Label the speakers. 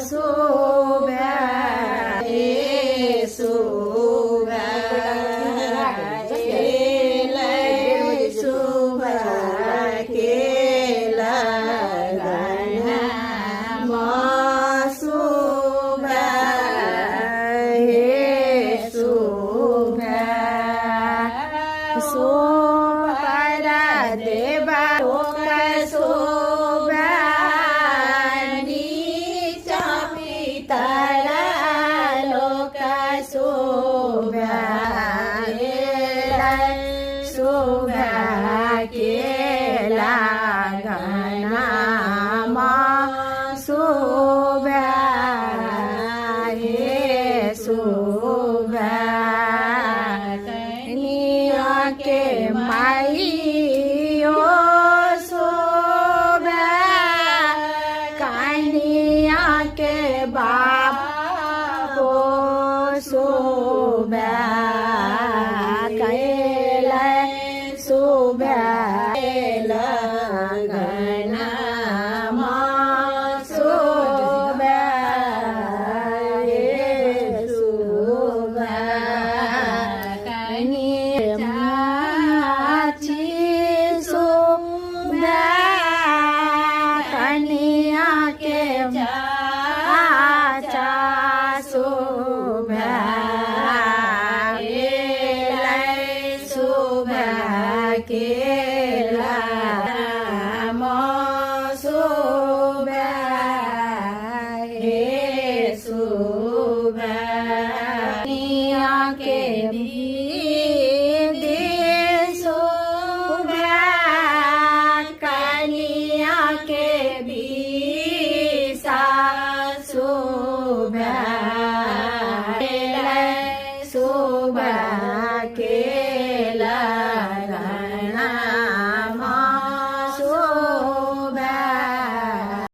Speaker 1: शोभ्या शोभ्या लय शोभा केला गणा शोभा हे शोभा शोभा देवा शोभा तारा लोक शोभा शोभा केला गणा शोभा हे शोभा कन्या के माई ओ शोभा कन्या के बाप शोभा कैला शोभा गणा शोभा हे शोभा कन्याची शोभा कन्या के